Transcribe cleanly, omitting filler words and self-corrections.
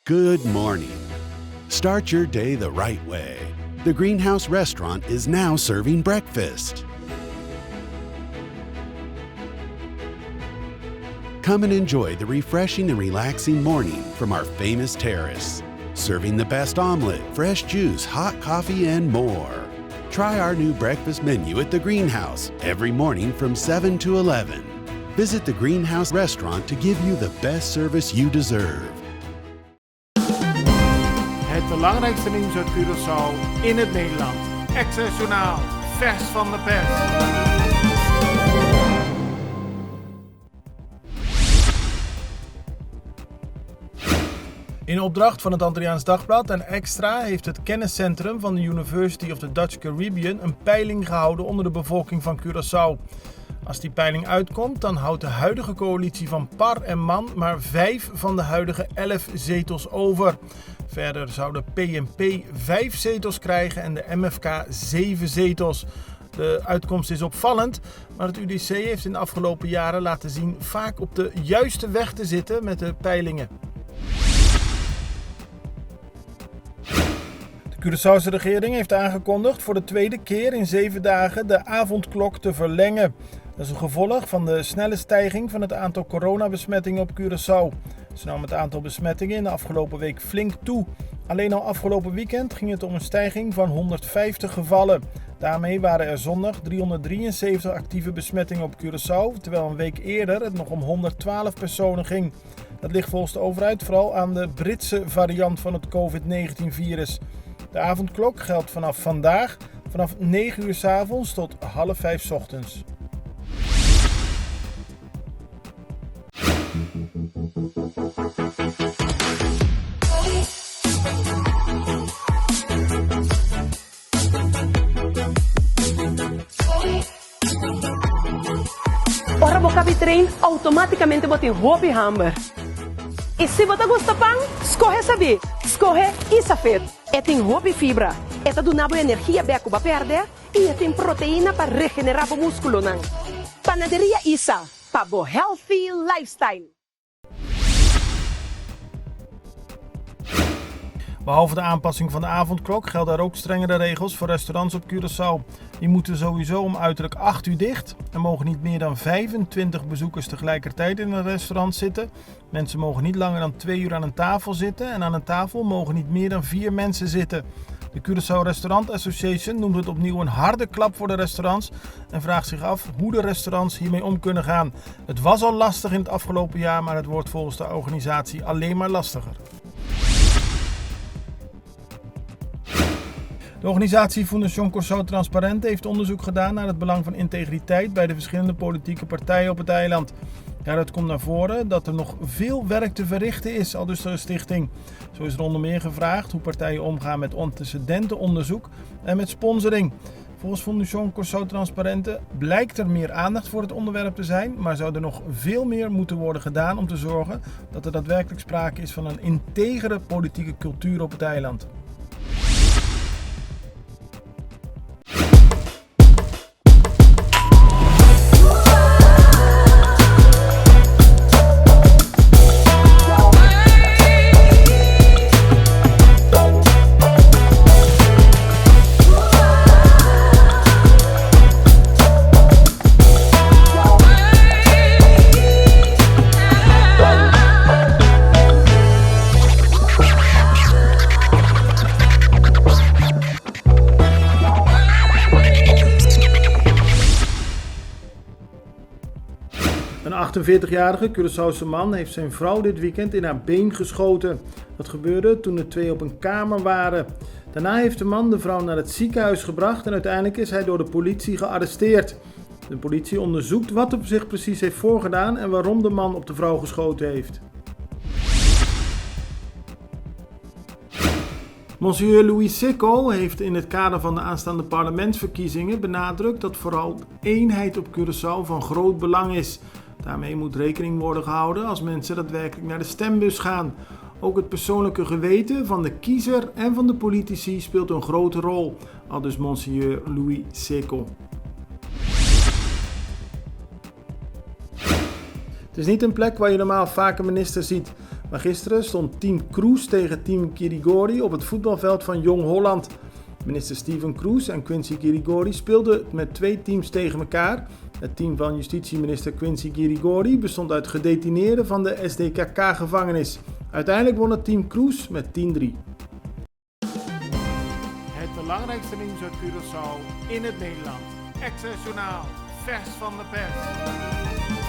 Good morning. Start your day the right way. The Greenhouse Restaurant is now serving breakfast. Come and enjoy the refreshing and relaxing morning from our famous terrace. Serving the best omelet, fresh juice, hot coffee, and more. Try our new breakfast menu at the Greenhouse every morning from 7 to 11. Visit the Greenhouse Restaurant to give you the best service you deserve. Het belangrijkste nieuws uit Curaçao in het Nederland. Access Journaal, vers van de pers. In opdracht van het Antilliaans Dagblad en Extra heeft het kenniscentrum van de University of the Dutch Caribbean een peiling gehouden onder de bevolking van Curaçao. Als die peiling uitkomt, dan houdt de huidige coalitie van Par en Man maar 5 van de huidige 11 zetels over. Verder zou de PNP 5 zetels krijgen en de MFK 7 zetels. De uitkomst is opvallend, maar het UDC heeft in de afgelopen jaren laten zien vaak op de juiste weg te zitten met de peilingen. De Curaçaose regering heeft aangekondigd voor de tweede keer in 7 dagen de avondklok te verlengen. Dat is een gevolg van de snelle stijging van het aantal coronabesmettingen op Curaçao. Zo nam het aantal besmettingen in de afgelopen week flink toe. Alleen al afgelopen weekend ging het om een stijging van 150 gevallen. Daarmee waren er zondag 373 actieve besmettingen op Curaçao, terwijl een week eerder het nog om 112 personen ging. Dat ligt volgens de overheid vooral aan de Britse variant van het COVID-19-virus. De avondklok geldt vanaf vandaag, vanaf 9 uur 's avonds tot 4:30 's ochtends. Ora você cabe trem, automaticamente você roupa e hamburger. E se você gosta pão, escorre saber. Escorre Isafet. Tem roupa e fibra. Esta do nabo energia beco para perder e tem proteína para regenerar o músculo. Panaderia Isa, para o healthy lifestyle. Behalve de aanpassing van de avondklok gelden er ook strengere regels voor restaurants op Curaçao. Die moeten sowieso om uiterlijk 8 uur dicht. Er mogen niet meer dan 25 bezoekers tegelijkertijd in een restaurant zitten. Mensen mogen niet langer dan 2 uur aan een tafel zitten en aan een tafel mogen niet meer dan 4 mensen zitten. De Curaçao Restaurant Association noemt het opnieuw een harde klap voor de restaurants en vraagt zich af hoe de restaurants hiermee om kunnen gaan. Het was al lastig in het afgelopen jaar, maar het wordt volgens de organisatie alleen maar lastiger. De organisatie Fundación Curaçao Transparente heeft onderzoek gedaan naar het belang van integriteit bij de verschillende politieke partijen op het eiland. Daaruit komt naar voren dat er nog veel werk te verrichten is, aldus de stichting. Zo is er onder meer gevraagd hoe partijen omgaan met antecedentenonderzoek en met sponsoring. Volgens Fundación Curaçao Transparente blijkt er meer aandacht voor het onderwerp te zijn, maar zou er nog veel meer moeten worden gedaan om te zorgen dat er daadwerkelijk sprake is van een integere politieke cultuur op het eiland. Een 48-jarige Curaçaose man heeft zijn vrouw dit weekend in haar been geschoten. Dat gebeurde toen de twee op een kamer waren. Daarna heeft de man de vrouw naar het ziekenhuis gebracht en uiteindelijk is hij door de politie gearresteerd. De politie onderzoekt wat er zich precies heeft voorgedaan en waarom de man op de vrouw geschoten heeft. Monsieur Louis Seco heeft in het kader van de aanstaande parlementsverkiezingen benadrukt dat vooral eenheid op Curaçao van groot belang is. Daarmee moet rekening worden gehouden als mensen daadwerkelijk naar de stembus gaan. Ook het persoonlijke geweten van de kiezer en van de politici speelt een grote rol, aldus Monsieur Louis Seco. Het is niet een plek waar je normaal vaker ministers ziet, Maar gisteren stond Team Kroes tegen Team Kirigori op het voetbalveld van Jong Holland. Minister Steven Kroes en Quincy Kirigori speelden met 2 teams tegen elkaar. Het team van justitieminister Quincy Kirigori bestond uit gedetineerden van de SDKK-gevangenis. Uiteindelijk won het team Kroes met 10-3. Het belangrijkste nieuws uit Curaçao in het Nederland. Access Journaal, vers van de pers.